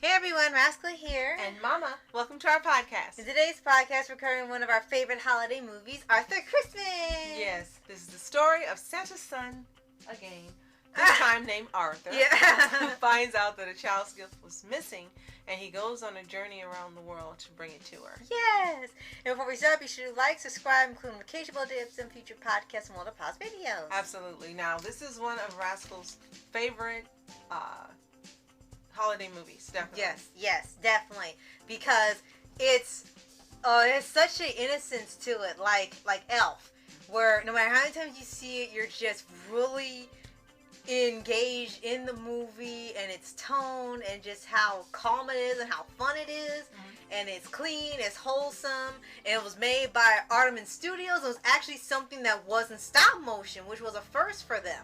Hey everyone, Rascal here. And Mama, welcome to our podcast. In today's podcast, we're covering one of our favorite holiday movies, Arthur Christmas. Yes, this is the story of Santa's son, again, this time named Arthur, who finds out that a child's gift was missing, and he goes on a journey around the world to bring it to her. Yes! And before we start, be sure to like, subscribe, include notification bell tips and future podcasts and all the past videos. Absolutely. Now, this is one of Rascal's favorite holiday movies, definitely. Yes, definitely. Because it's such an innocence to it, like Elf, where no matter how many times you see it, you're just really engaged in the movie and its tone and just how calm it is and how fun it is. And it's clean, it's wholesome, and it was made by Artemis Studios. It was actually something that wasn't stop motion, which was a first for them.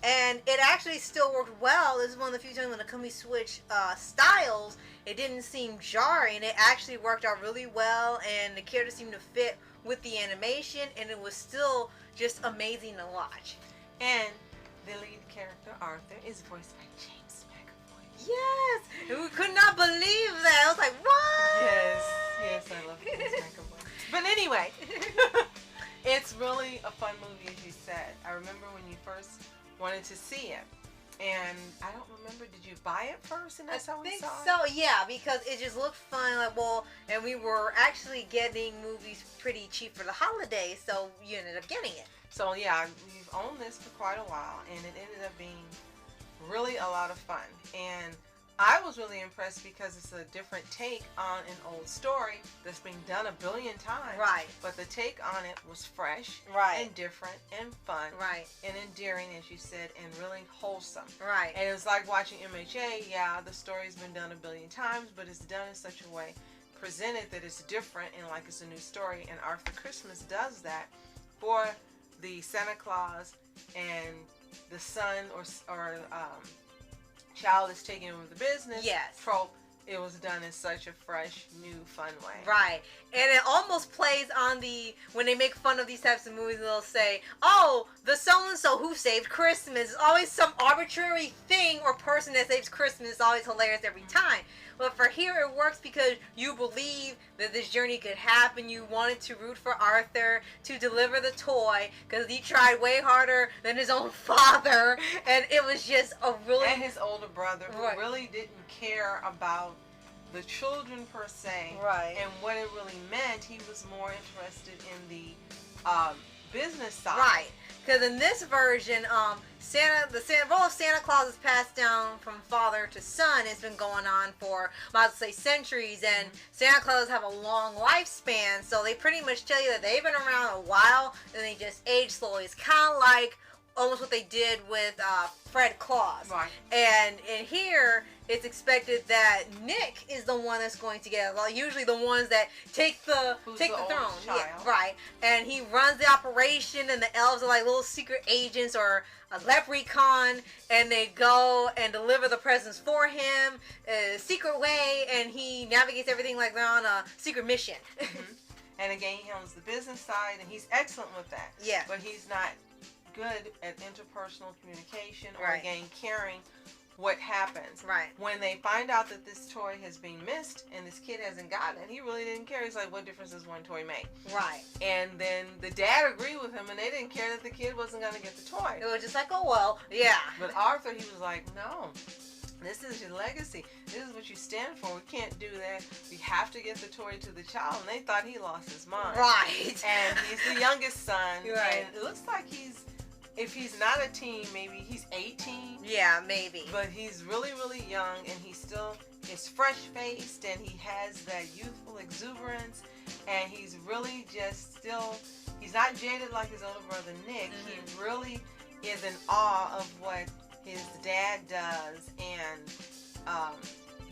And it actually still worked well. This is one of the few times when the company switched styles, it didn't seem jarring. It actually worked out really well, and the characters seemed to fit with the animation, and it was still just amazing to watch. And the lead character, Arthur, is voiced by James McAvoy. Yes! And we could not believe that. I was like, what? Yes, I love James McAvoy. But anyway, it's really a fun movie, as you said. I remember when you first wanted to see it, and I don't remember, did you buy it first and that's how we saw it? So yeah, because it just looked fun, and we were actually getting movies pretty cheap for the holidays, so you ended up getting it. So yeah, we've owned this for quite a while, and it ended up being really a lot of fun. And I was really impressed because it's a different take on an old story that's been done a billion times. Right. But the take on it was fresh, right, and different, and fun, right, and endearing, as you said, and really wholesome. Right. And it's like watching MHA. Yeah, the story's been done a billion times, but it's done in such a way, presented that it's different and like it's a new story. And Arthur Christmas does that for the Santa Claus and the son or child is taking over the business trope. It was done in such a fresh, new, fun way. Right. And it almost plays on when they make fun of these types of movies, they'll say, oh, the so-and-so who saved Christmas. It's always some arbitrary thing or person that saves Christmas. It's always hilarious every time. But for here, it works because you believe that this journey could happen. You wanted to root for Arthur to deliver the toy because he tried way harder than his own father. And it was just a really... And his older brother who really didn't care about the children per se. Right. And what it really meant. He was more interested in the business side. Right. Because in this version, the role of Santa Claus is passed down from father to son. It's been going on for, I would say, centuries. And Santa Claus have a long lifespan, so they pretty much tell you that they've been around a while, and they just age slowly. It's kind of like almost what they did with Fred Claus. Right. And in here, it's expected that Nick is the one that's going to get it. Well, usually the ones that take the throne. Child. Yeah, right. And he runs the operation, and the elves are like little secret agents or a leprechaun, and they go and deliver the presents for him a secret way, and he navigates everything like they're on a secret mission. And again, he handles the business side, and he's excellent with that. Yeah. But he's not good at interpersonal communication or again caring what happens. Right. When they find out that this toy has been missed and this kid hasn't gotten it, he really didn't care. He's like, what difference does one toy make? Right. And then the dad agreed with him, and they didn't care that the kid wasn't going to get the toy. It was just like, oh well, yeah. But Arthur, he was like, no. This is your legacy. This is what you stand for. We can't do that. We have to get the toy to the child. And they thought he lost his mind. Right. And he's the youngest son. Right. And it looks like if he's not a teen, maybe he's 18. Yeah, maybe. But he's really, really young, and he still is fresh-faced, and he has that youthful exuberance, and he's really just still, he's not jaded like his older brother Nick. He really is in awe of what his dad does, and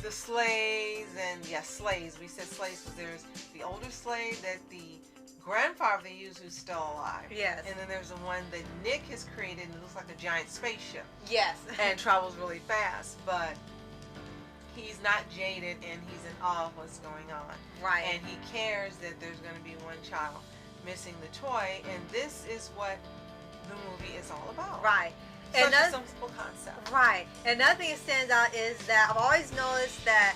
the sleighs, and sleighs. We said sleighs because there's the older sleigh that the grandfather they used who's still alive. Yes. And then there's the one that Nick has created, and it looks like a giant spaceship. Yes. And travels really fast, but he's not jaded, and he's in awe of what's going on. Right. And he cares that there's going to be one child missing the toy, and this is what the movie is all about. Right. Such a simple concept. Right. And another thing that stands out is that I've always noticed that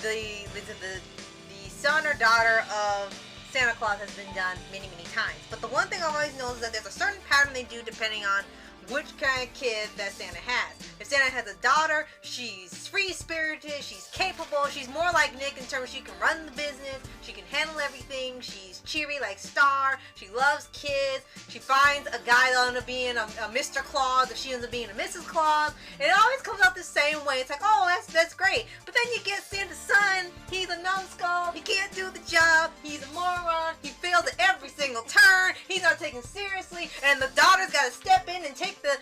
the son or daughter of Santa Claus has been done many, many times. But the one thing I've always noticed is that there's a certain pattern they do depending on which kind of kid that Santa has. If Santa has a daughter, she's free-spirited, she's capable, she's more like Nick in terms of she can run the business, she can handle everything, she's cheery like Star, she loves kids, she finds a guy that'll end up being a Mr. Claus if she ends up being a Mrs. Claus, and it always comes out the same way. It's like, oh, that's great. But then you get Santa's son, he's a numbskull, he can't do the job, he's a moron, he fails at every single turn, he's not taken seriously, and the daughter's got to step in and take the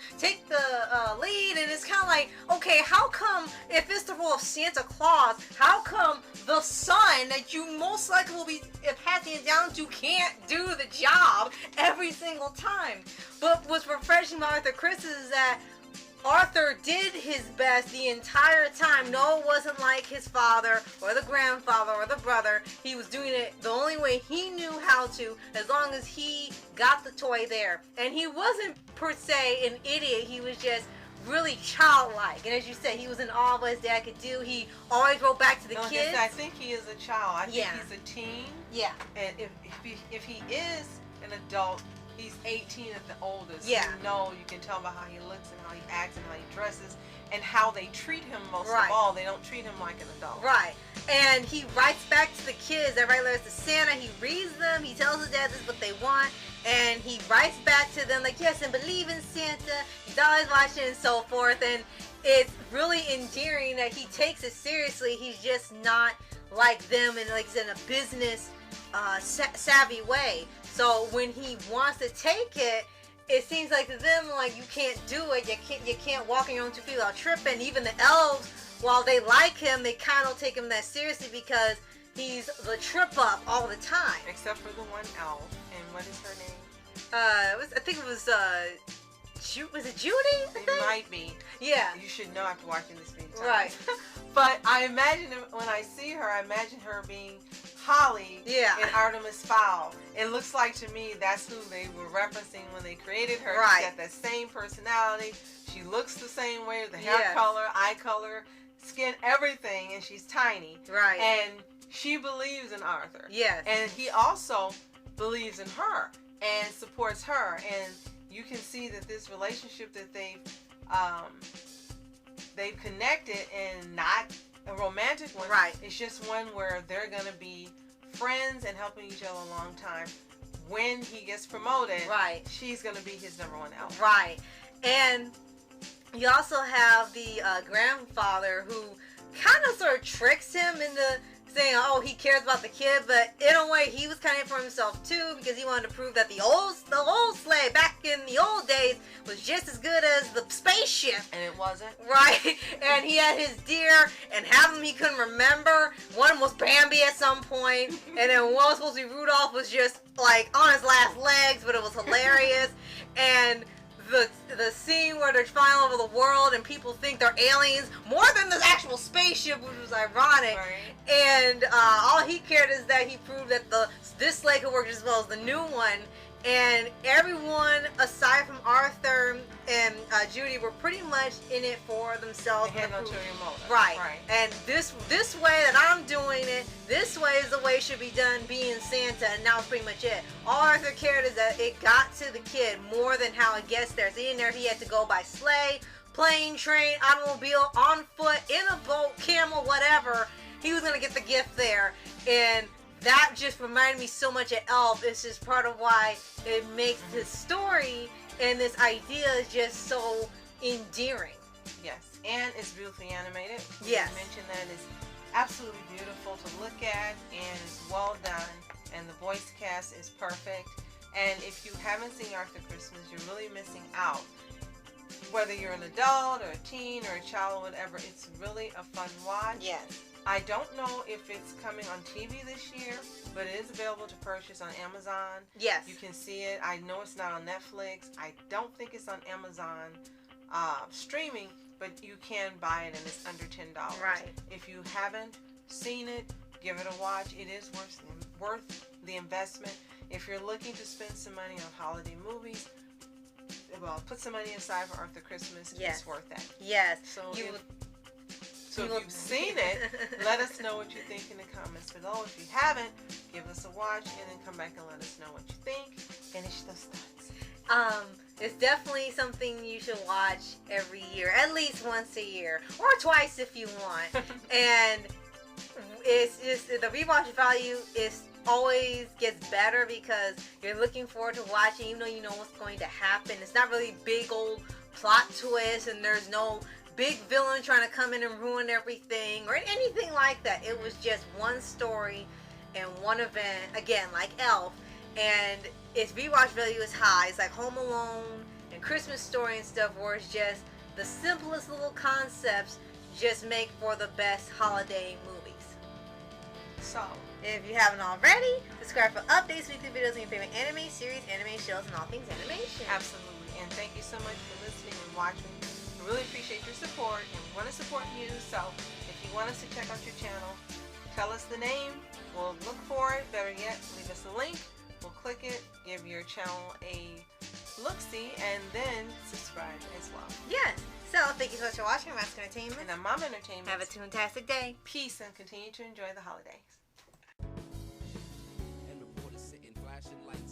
lead, and it's kind of like, okay, how come if it's the role of Santa Claus, how come the son that you most likely will be passing it down to can't do the job every single time? But what's refreshing about Arthur Christmas is that Arthur did his best the entire time. No, it wasn't like his father or the grandfather or the brother. He was doing it the only way he knew how to, as long as he got the toy there. And he wasn't per se an idiot. He was just really childlike. And as you said, he was in awe of what his dad could do. He always wrote back to the kids. I think he is a child. I think he's a teen. Yeah. And if he is an adult, he's 18 at the oldest. Yeah. You can tell by how he looks and how he acts and how he dresses and how they treat him most Right. of all. They don't treat him like an adult. Right. And he writes back to the kids. They write letters to Santa. He reads them. He tells his dad this is what they want. And he writes back to them like, yes, and believe in Santa. He's always watching and so forth. And it's really endearing that he takes it seriously. He's just not like them and like in a business savvy way. So when he wants to take it, it seems like to them like you can't do it. You can't walk on your own 2 feet without tripping. Even the elves, while they like him, they kind of don't take him that seriously because he's the trip up all the time. Except for the one elf. And what is her name? I think it was was it Judy? It might be. Yeah. You should know after watching this many times. Right. But I imagine when I see her, I imagine her being Holly in Artemis Fowl. It looks like to me that's who they were referencing when they created her. Right. She's got that same personality. She looks the same way, the hair color, eye color, skin, everything, and she's tiny. Right. And she believes in Arthur. Yes. And he also believes in her and supports her. And you can see that this relationship that they've connected, and not a romantic one. Right. It's just one where they're gonna be friends and helping each other a long time. When he gets promoted, right, she's gonna be his #1 elf. Right. And you also have the grandfather who kind of sort of tricks him into saying, oh, he cares about the kid, but in a way he was kind of for himself too, because he wanted to prove that the old sleigh back in the old days was just as good as the spaceship. And it wasn't. Right. And he had his deer, and half of them he couldn't remember. One was Bambi at some point, and then one was supposed to be Rudolph, was just like on his last legs, but it was hilarious. And the scene where they're flying over the world and people think they're aliens more than the actual spaceship, which was ironic. Right. And all he cared is that he proved that this sleigh could work just as well as the new one. And everyone aside from Arthur and Judy were pretty much in it for themselves. They had no ulterior motive. Right. And this way that I'm doing it, this way is the way it should be done, being Santa, and now it's pretty much it. All Arthur cared is that it got to the kid more than how it gets there. So in there he had to go by sleigh, plane, train, automobile, on foot, in a boat, camel, whatever. He was going to get the gift there. And that just reminded me so much of Elf. It's just part of why it makes the story and this idea is just so endearing. Yes, and it's beautifully animated. Yes. You mentioned that it's absolutely beautiful to look at, and it's well done, and the voice cast is perfect. And if you haven't seen Arthur Christmas, you're really missing out. Whether you're an adult or a teen or a child or whatever, it's really a fun watch. Yes. I don't know if it's coming on TV this year, but it is available to purchase on Amazon. Yes. You can see it. I know it's not on Netflix. I don't think it's on Amazon streaming, but you can buy it and it's under $10. Right. If you haven't seen it, give it a watch. It is worth the investment. If you're looking to spend some money on holiday movies, well, put some money aside for Arthur Christmas. Yes. It's worth that. Yes. So You if, will- so you if will- you've seen it, let us know what you think in the comments below. If you haven't, give us a watch and then come back and let us know what you think. Finish those thoughts. It's definitely something you should watch every year, at least once a year, or twice if you want. And it's just the rewatch value is always gets better because you're looking forward to watching, even though you know what's going to happen. It's not really big old plot twists, and there's no big villain trying to come in and ruin everything or anything like that. It was just one story and one event, again, like Elf, and its rewatch value is high. It's like Home Alone and Christmas Story and stuff, where it's just the simplest little concepts just make for the best holiday movies. So, If you haven't already, subscribe for updates, weekly videos on your favorite anime series, anime shows, and all things animation. absolutely. And thank you so much for listening and watching. We really appreciate your support, and we want to support you. So, if you want us to check out your channel, tell us the name. We'll look for it. Better yet, leave us a link. We'll click it, give your channel a look-see, and then subscribe as well. Yes. So, thank you so much for watching Mask Entertainment. And I'm Mom Entertainment. Have a fantastic day. Peace and continue to enjoy the holidays. And reporters sitting flashing lights